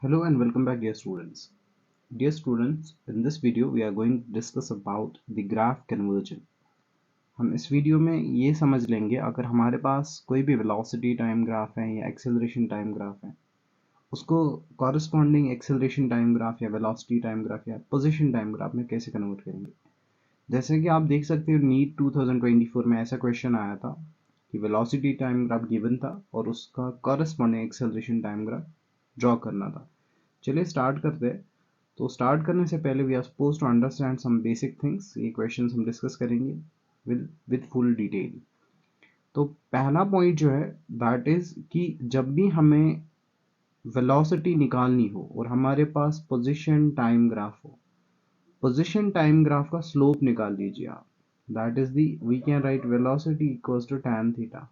Hello and welcome back, dear students. Dear students, in this video we are going to discuss about the graph conversion. हम इस video में ये समझ लेंगे अगर हमारे पास कोई भी वेलोसिटी टाइम ग्राफ है या एक्सेलरेशन टाइम ग्राफ है, उसको कॉरस्पॉन्डिंग एक्सेलरेशन टाइम ग्राफ या वेलोसिटी टाइम ग्राफ या पोजीशन टाइम ग्राफ में कैसे कन्वर्ट करेंगे। जैसे कि आप देख सकते हो नीट 2024 में ऐसा क्वेश्चन आया था कि वेलोसिटी टाइम ग्राफ गिवन था और उसका corresponding acceleration time graph draw करना था। चलिए स्टार्ट करते हैं। तो स्टार्ट करने से पहले we are suppose to understand some basic things. ये क्वेश्चंस हम डिस्कस करेंगे विद फुल डिटेल। तो पहला पॉइंट जो है दैट इज कि जब भी हमें वेलोसिटी निकालनी हो और हमारे पास पोजीशन टाइम ग्राफ हो, पोजीशन टाइम ग्राफ का स्लोप निकाल लीजिए आप। That is the we can write velocity equals to tan theta.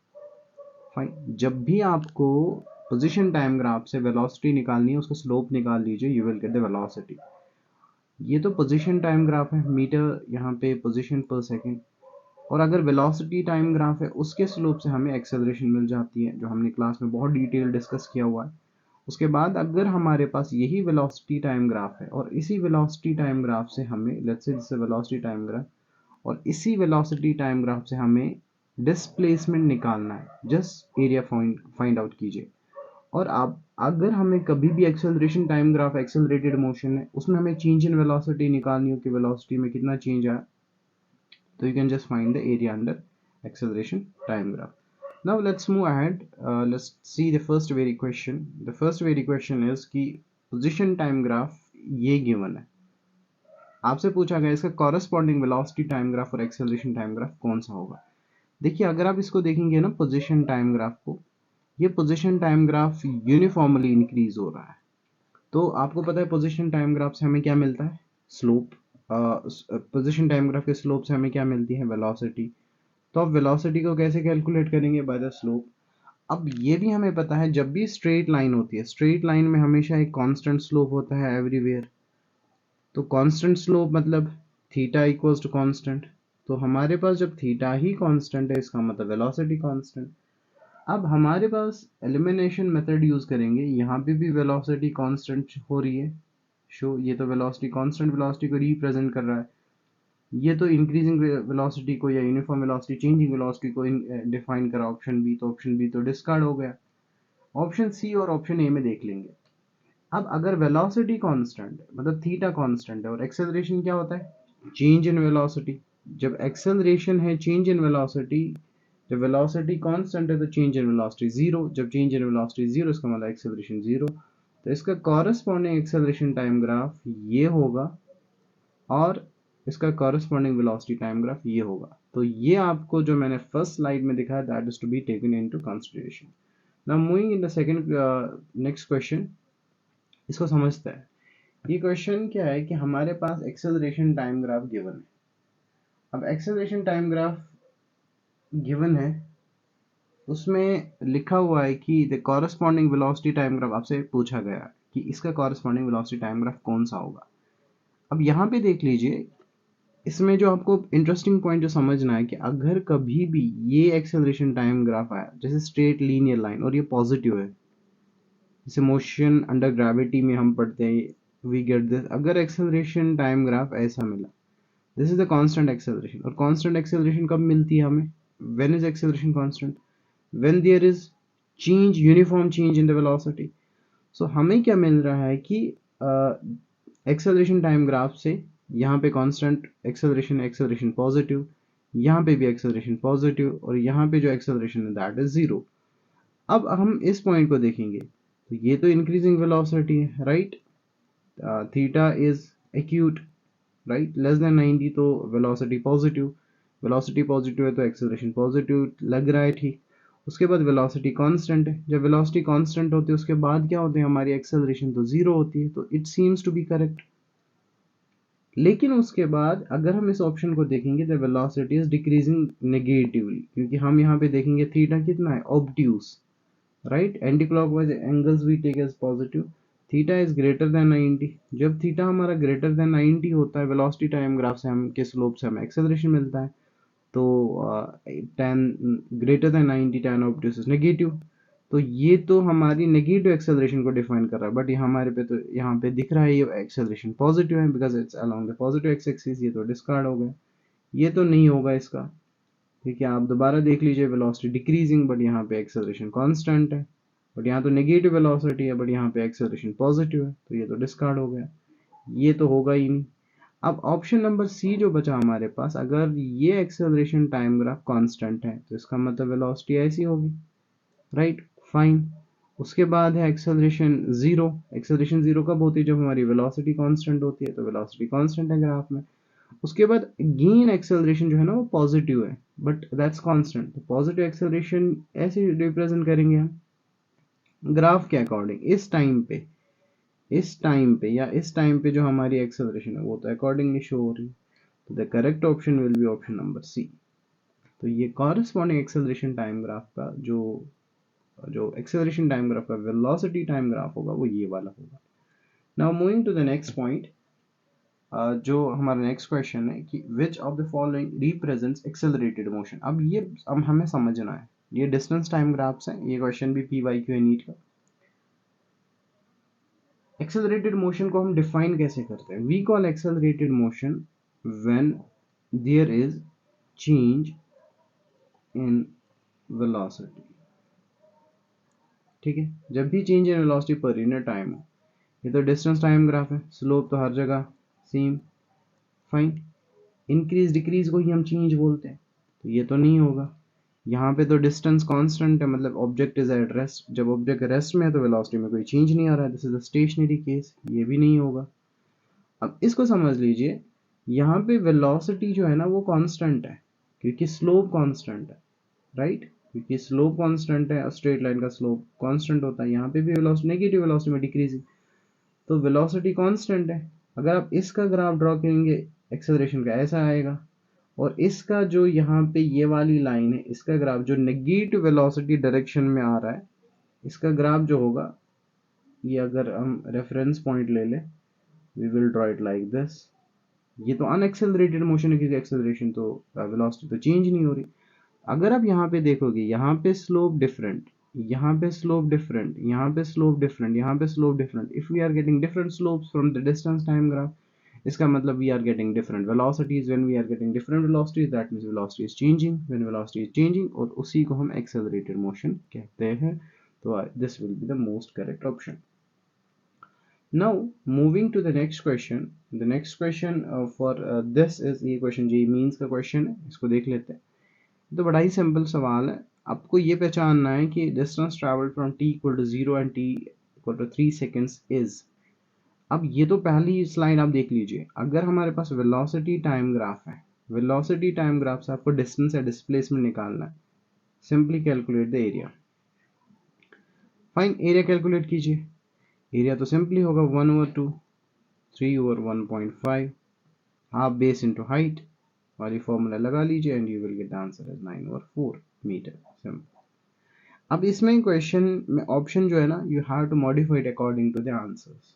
Fine, जब भी आपको पोजीशन टाइम ग्राफ से वेलोसिटी निकालनी है उसका स्लोप निकाल लीजिए, you will get the velocity. ये तो पोजीशन टाइम ग्राफ है, मीटर यहाँ पे पोजीशन पर सेकंड। और अगर वेलोसिटी टाइम ग्राफ है उसके स्लोप से हमें एक्सेलरेशन मिल जाती है, जो हमने क्लास में बहुत डिटेल डिस्कस किया हुआ है। उसके बाद अगर हमारे पास यही वेलोसिटी टाइम ग्राफ है और इसी वेलोसिटी टाइम ग्राफ से हमें let's say this velocity time graph, और इसी वेलोसिटी टाइम ग्राफ से हमें डिस्प्लेसमेंट निकालना है, जस्ट एरिया फाइंड आउट कीजिए। और आप अगर हमें कभी भी acceleration time graph accelerated motion है उसमें हमें चेंज इन वेलोसिटी निकालनी हो कि वेलोसिटी में कितना चेंज आया, तो you can just find the area under acceleration time graph. Now let's move ahead, let's see the first very question. The first very question is कि पोजीशन टाइम ग्राफ ये given है, आपसे पूछा गया इसका कॉरेस्पॉन्डिंग वेलोसिटी टाइम ग्राफ और acceleration time graph कौन सा होगा। देखिए अगर आप इसको देखेंगे ना पोजीशन टाइम ग्राफ को, ये position time graph uniformly increase हो रहा है। तो आपको पता है पोजीशन टाइम ग्राफ से हमें क्या मिलता है, स्लोप। पोजीशन टाइम ग्राफ के स्लोप से हमें क्या मिलती है, वेलोसिटी। तो अब वेलोसिटी को कैसे कैलकुलेट करेंगे, बाय द स्लोप। अब ये भी हमें पता है जब भी स्ट्रेट लाइन होती है, स्ट्रेट लाइन में हमेशा एक कांस्टेंट स्लोप होता है एवरीवेयर। तो कांस्टेंट स्लोप मतलब थीटा इक्वल्स टू कांस्टेंट। तो हमारे पास जब थीटा ही कांस्टेंट है इसका मतलब वेलोसिटी कांस्टेंट। अब हमारे पास एलिमिनेशन मेथड यूज करेंगे, यहाँ पे भी वेलोसिटी कांस्टेंट हो रही है शो, ये तो वेलोसिटी कांस्टेंट वेलोसिटी को रिप्रेजेंट कर रहा है। ये तो इंक्रीजिंग वेलोसिटी को या यूनिफॉर्म वेलोसिटी चेंजिंग वेलोसिटी को डिफाइन करा ऑप्शन बी, तो ऑप्शन बी तो डिस्कार्ड हो गया। ऑप्शन सी और ऑप्शन ए में देख लेंगे। अब अगर वेलोसिटी कांस्टेंट मतलब थीटा कांस्टेंट है और एक्सेलरेशन क्या होता है, चेंज इन वेलोसिटी। जब एक्सेलरेशन है चेंज इन वेलोसिटी, जब वेलोसिटी कांस्टेंट है तो चेंज इन वेलोसिटी जीरो, जब चेंज इन वेलोसिटी जीरो इसका मतलब एक्सेलरेशन जीरो। तो इसका कॉरेस्पॉन्डिंग एक्सेलरेशन टाइम ग्राफ ये होगा और इसका कॉरेस्पॉन्डिंग वेलोसिटी टाइम ग्राफ ये होगा। तो ये आपको जो मैंने फर्स्ट स्लाइड में दिखाया that is to be taken into consideration. Now moving in the second next question, इसको समझते हैं। ये क्वेश्चन क्या है कि हमारे पास एक्सेलरेशन टाइम ग्राफ गिवन है। अब एक्सेलरेशन टाइम ग्राफ गिवन है, उसमें लिखा हुआ है कि the corresponding velocity time graph, आपसे पूछा गया है कि इसका कॉरेस्पॉन्डिंग वेलोसिटी टाइम ग्राफ कौन सा होगा। अब यहाँ पे देख लीजिए, इसमें जो आपको इंटरेस्टिंग पॉइंट जो समझना है कि अगर कभी भी ये एक्सेलरेशन टाइम ग्राफ आया जैसे स्ट्रेट लीनियर लाइन और ये पॉजिटिव है, जैसे मोशन अंडर ग्रेविटी में हम पढ़ते हैं वी गेट दिस, अगर एक्सेलरेशन टाइम ग्राफ ऐसा मिला, this is the constant acceleration. और कांस्टेंट एक्सेलरेशन कब मिलती है हमें, when is acceleration constant, when there is change uniform change in the velocity. So हमें क्या मिल रहा है कि एक्सेलरेशन टाइम ग्राफ से यहाँ पे कांस्टेंट एक्सेलरेशन, एक्सेलरेशन पॉजिटिव, यहाँ पे भी एक्सेलरेशन पॉजिटिव, और यहाँ पे जो एक्सेलरेशन है दैट इज जीरो। अब हम इस पॉइंट को देखेंगे तो ये तो इंक्रीजिंग वेलोसिटी है, right. Theta is acute, right, less than 90, तो वेलोसिटी पॉजिटिव। वेलोसिटी पॉजिटिव है तो एक्सेलरेशन पॉजिटिव लग रहा है, ठीक। उसके बाद वेलोसिटी कांस्टेंट है, जब वेलोसिटी कांस्टेंट होती है उसके बाद क्या होते हैं, हमारी एक्सेलरेशन तो जीरो होती है, तो it seems to be correct. लेकिन उसके बाद अगर हम इस ऑप्शन को देखेंगे the velocity is decreasing negatively, क्योंकि हम यहाँ पे देखेंगे थीटा कितना है, obtuse, right. Anti clockwise angles we take as positive, theta is greater than 90। जब थीटा हमारा ग्रेटर देन 90 होता है, वेलोसिटी टाइम ग्राफ से हम के स्लोप से हमें एक्सेलरेशन मिलता है। तो tan greater than 90 tan obtuse is negative. तो ये तो हमारी नेगेटिव एक्सेलरेशन को डिफाइन कर रहा है, बट ये हमारे पे तो यहाँ पे दिख रहा है ये एक्सेलरेशन पॉजिटिव है because it's along the positive x axis, ये तो डिस्कार्ड हो गया, ये तो नहीं होगा इसका। ठीक है, आप दोबारा देख लीजिए, वेलोसिटी डिक्रीजिंग बट यहाँ पे एक्सेलरेशन कांस्टेंट है, बट यहाँ तो नेगेटिव वेलोसिटी है बट यहाँ पे एक्सेलरेशन पॉजिटिव है, तो ये तो डिस्कार्ड हो गया, ये तो होगा ही नहीं। अब ऑप्शन नंबर सी जो बचा हमारे पास, अगर ये एक्सेलरेशन टाइम ग्राफ कांस्टेंट है तो इसका मतलब वेलोसिटी ऐसी होगी, राइट, फाइन। उसके बाद है एक्सेलरेशन जीरो। एक्सेलरेशन जीरो कब होती है? जब हमारी वेलोसिटी कांस्टेंट होती है, तो वेलोसिटी कांस्टेंट है ग्राफ में। उसके बाद गेन एक्सेलरेशन जो है ना वो पॉजिटिव है बट दैट्स कांस्टेंट, तो पॉजिटिव एक्सेलरेशन ऐसे रिप्रेजेंट करेंगे हम ग्राफ के अकॉर्डिंग, इस टाइम पे या इस टाइम पे जो हमारी एक्सेलरेशन है वो तो अकॉर्डिंगली शो हो रही है, तो the correct option will be option number C. तो ये कॉरेस्पॉन्डिंग एक्सेलरेशन टाइम ग्राफ का जो जो एक्सेलरेशन टाइम ग्राफ का वेलोसिटी टाइम ग्राफ होगा वो ये वाला होगा। Now moving to the next point, जो हमारा नेक्स्ट क्वेश्चन है कि which of the following represents accelerated motion. अब ये अब हमें समझना है, ये डिस्टेंस टाइम ग्राफ्स हैं, ये क्वेश्चन भी PYQ है नीट का। एक्सेलरेटेड मोशन को हम डिफाइन कैसे करते हैं? We call accelerated motion when there is change in velocity. ठीक है, जब भी change in velocity per unit time हो। ये तो डिस्टेंस टाइम ग्राफ है, स्लोप तो हर जगह सेम, फाइन। इंक्रीज डिक्रीज को ही हम चेंज बोलते हैं, तो ये तो नहीं होगा। यहाँ पे तो डिस्टेंस कांस्टेंट है, मतलब ऑब्जेक्ट इज एट रेस्ट, जब ऑब्जेक्ट रेस्ट में है तो वेलोसिटी में कोई चेंज नहीं आ रहा है, this is a stationary case, ये भी नहीं होगा। अब इसको समझ लीजिए, यहाँ पे वेलोसिटी जो है ना वो कांस्टेंट है क्योंकि स्लोप कांस्टेंट है, राइट, क्योंकि स्लोप कांस्टेंट है, स्ट्रेट लाइन का स्लोप कांस्टेंट होता है, यहाँ पे भी वेलोसिटी नेगेटिव वेलोसिटी में डिक्रीजिंग, तो वेलोसिटी कांस्टेंट है। अगर आप इसका ग्राफ ड्रॉ करेंगे एक्सेलरेशन का ऐसा आएगा, और इसका जो यहाँ पे ये वाली लाइन है इसका ग्राफ जो नेगेटिव वेलोसिटी डायरेक्शन में आ रहा है, इसका ग्राफ जो होगा, ये अगर हम रेफरेंस पॉइंट ले लें, we will draw it like this. ये तो अनएक्सेलरेटेड मोशन है क्योंकि एक्सेलरेशन तो वेलोसिटी तो चेंज नहीं हो रही। अगर आप यहाँ पे देखोगे, यहाँ पे स्लोप डिफरेंट, यहाँ पे स्लोप डिफरेंट, यहाँ पे स्लोप डिफरेंट, यहाँ पे slope different, if we are getting different slopes from the distance time graph, इसका मतलब we are getting different velocities. When we are getting different velocities that means velocity is changing, when velocity is changing, और उसी को हम accelerated motion कहते हैं। तो this will be the most correct option. Now moving to the next question, the next question for this is, ये question JEE means का question है, इसको देख लेते हैं। तो बड़ा ही सिंपल सवाल है, आपको ये पहचानना है कि distance travelled from t equal to 0 and t equal to 3 seconds is. अब ये तो पहली स्लाइड आप देख लीजिए, अगर हमारे पास वेलोसिटी टाइम ग्राफ है, वेलोसिटी टाइम ग्राफ से आपको डिस्टेंस या डिस्प्लेसमेंट निकालना है, simply calculate the area. Fine, area calculate कीजिए। एरिया तो सिंपली होगा 1/2, 3/1.5, हाफ बेस इंटू हाइट वाली फॉर्मूला लगा लीजिए and you will get the answer as 9/4 metre. Simple. अब इसमें क्वेश्चन में ऑप्शन जो है ना, you have to modify it according to the answers.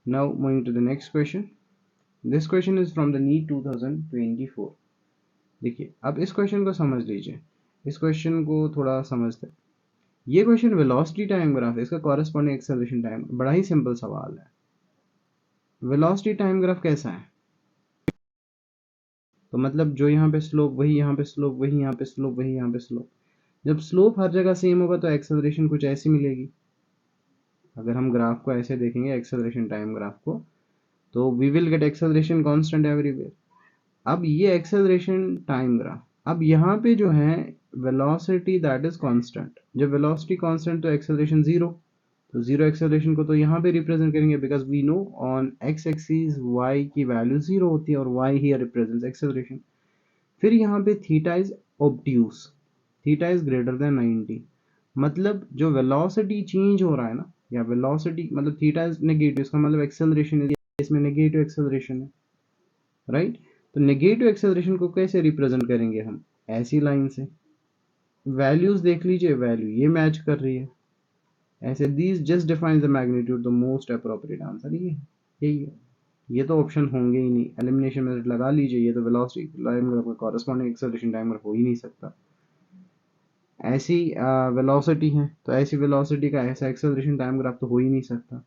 Now moving to the next question, this question is from the NEET 2024। देखिए, अब इस question को समझ लीजिए, इस क्वेश्चन को थोड़ा समझते हैं। ये क्वेश्चन वेलोसिटी टाइम ग्राफ है, इसका कॉरेस्पॉन्डिंग एक्सेलरेशन टाइम, बड़ा ही सिंपल सवाल है। वेलोसिटी टाइम ग्राफ कैसा है? तो मतलब जो यहाँ पे स्लोप वही यहाँ पे स्लोप, वही यहाँ पे स्लोप, वही यहाँ पे स्लोप। जब स्लोप हर जगह सेम होगा तो एक्सेलरेशन कुछ ऐसी मिलेगी। अगर हम ग्राफ को ऐसे देखेंगे, एक्सेलरेशन टाइम ग्राफ को, तो we will get acceleration constant everywhere. अब ये एक्सेलरेशन टाइम ग्राफ, अब यहाँ पे जो है वेलोसिटी दैट इज कांस्टेंट, जब वेलोसिटी कांस्टेंट तो एक्सेलरेशन जीरो, तो जीरो एक्सेलरेशन को तो यहाँ पे रिप्रेजेंट करेंगे because we know on X axis Y की वैल्यू जीरो होती है और वाई हियर रिप्रेजेंट्स एक्सेलरेशन। फिर यहाँ पे theta is obtuse, theta is greater than 90, मतलब जो वेलोसिटी चेंज हो रहा है ना, या वेलोसिटी मतलब थीटा इज नेगेटिव, इसका मतलब एक्सेलरेशन इसमें नेगेटिव एक्सेलरेशन है, राइट। तो नेगेटिव एक्सेलरेशन को कैसे रिप्रेजेंट करेंगे हम? ऐसी लाइन से। वैल्यूज देख लीजिए, वैल्यू ये मैच कर रही है ऐसे, these just defines the magnitude, the most appropriate answer ये है, यही है। ये तो ऑप्शन होंगे ही नहीं, एलिमिनेशन मेथड लगा लीजिए, ये तो वेलोसिटी टाइम ग्राफ का कॉरेस्पॉन्डिंग एक्सेलरेशन टाइम ग्राफ हो ही नहीं सकता। ऐसी वेलोसिटी है तो ऐसी वेलोसिटी का ऐसा एक्सेलरेशन टाइम ग्राफ तो हो ही नहीं सकता।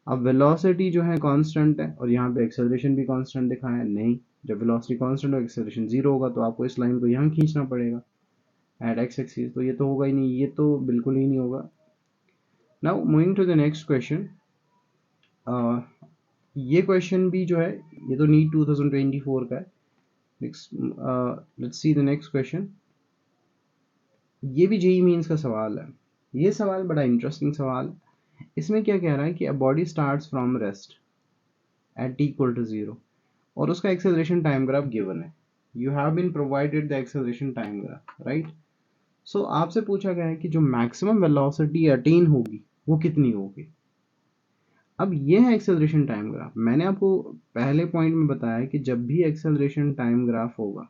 अब वेलोसिटी जो है कांस्टेंट है और यहाँ पे एक्सेलरेशन भी कांस्टेंट दिखाया है, नहीं। जब वेलोसिटी कांस्टेंट और एक्सेलरेशन जीरो होगा तो आपको इस लाइन को यहाँ खींचना पड़ेगा एट एक्स एक्सिस, तो ये तो होगा ही नहीं, ये तो बिल्कुल ही नहीं होगा। Now moving to the next question. ये क्वेश्चन भी जो है ये तो नीट 2024 का है। Next let's see the next question. ये भी जेईई मेंस का सवाल है। ये सवाल बड़ा इंटरेस्टिंग सवाल है। इसमें क्या कह रहा है कि a body starts from rest at t equal to 0 और उसका एक्सेलरेशन टाइम ग्राफ गिवन है। You have been provided the acceleration time graph, right. So आपसे पूछा गया है कि जो मैक्सिमम वेलोसिटी अटेन होगी वो कितनी होगी। अब ये है एक्सेलरेशन टाइम ग्राफ। मैंने आपको पहले पॉइंट में बताया कि जब भी एक्सेलरेशन टाइम ग्राफ होगा,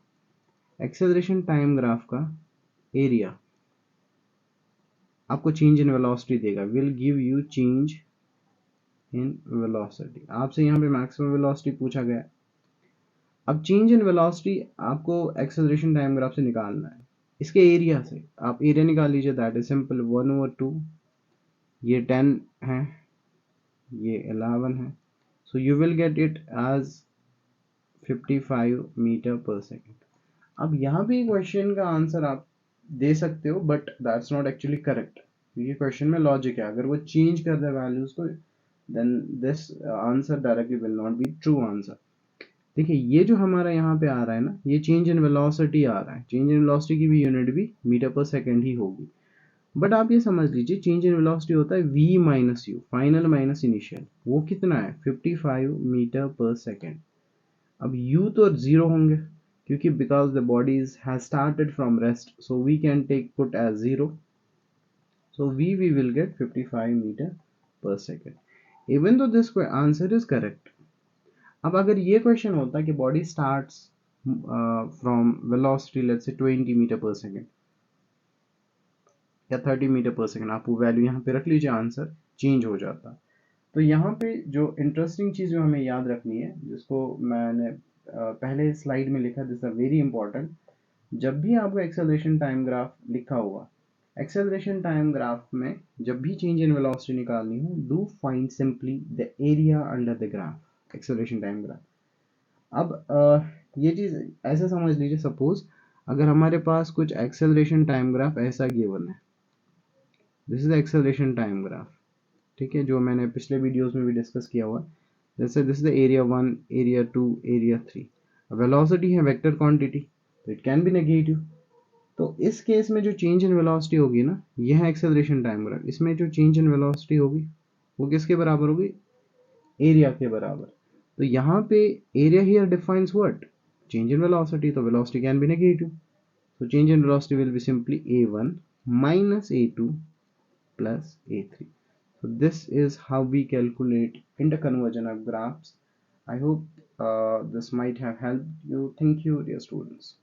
एक्सेलरेशन टाइम ग्राफ का एरिया आपको चेंज इन वेलोसिटी देगा, will give you change in velocity. आपसे यहाँ पे मैक्सिमम वेलोसिटी पूछा गया। अब चेंज इन वेलोसिटी आपको एक्सेलरेशन टाइम ग्राफ से निकालना है, इसके एरिया से। आप एरिया निकाल लीजिए, दैट इज सिंपल 1/2। ये 10 है, ये 11 है, so you will get it as 55 metre per second. अब यहाँ पे क्वेश्चन का आंसर आप दे सकते हो but that's not actually correct. ये क्वेश्चन में लॉजिक है, अगर वो चेंज कर दे वैल्यूज को then this answer directly will not be true answer. देखिए ये जो हमारा यहाँ पे आ रहा है ना, ये चेंज इन वेलोसिटी आ रहा है। चेंज इन वेलोसिटी की भी यूनिट भी मीटर पर सेकेंड ही होगी। बट आप ये समझ लीजिए चेंज इन वेलोसिटी होता है v minus you, final minus initial. वो कितना है 55 मीटर पर सेकेंड। अब u तो जीरो होंगे क्योंकि because the bodies has started from rest, so we can take put as zero, so we will get 55 metre per second even though this answer is correct. अब अगर ये question होता कि body starts from velocity let's say 20 metre per second या 30 metre per second, आप वो value यहाँ पे रख लीजिए, आंसर चेंज हो जाता। तो यहाँ पे जो इंटरेस्टिंग चीज़ जो हमें याद रखनी है, जिसको मैंने पहले स्लाइड में लिखा, दिस आर वेरी इंपॉर्टेंट। जब भी आपको एक्सेलरेशन टाइम ग्राफ लिखा हुआ, एक्सेलरेशन टाइम ग्राफ में जब भी चेंज इन वेलोसिटी निकालनी हो, do find simply the area under the graph, acceleration time graph. अब ये चीज़ ऐसे समझ लीजिए, सपोज अगर हमारे पास कुछ एक्सेलरेशन टाइम ग्राफ ऐसा गिवन है, this is acceleration time graph, ठीक है, जो मैंने पिछले वीडियोस में भी डिस्कस किया हुआ है। जैसे this is the area 1, area 2, area 3। Velocity है वेक्टर क्वांटिटी, तो इट कैन बी नेगेटिव। तो इस केस में जो चेंज इन वेलोसिटी होगी ना, यह है एक्सेलरेशन टाइम ग्राफ। इसमें जो चेंज इन वेलोसिटी होगी वो किसके बराबर होगी, एरिया के बराबर। तो यहाँ पे area here defines what, change in velocity, so velocity can be negative, so change in velocity will be simply a1 minus a2 plus a3. So this is how we calculate interconversion of graphs. I hope this might have helped you. Thank you, dear students.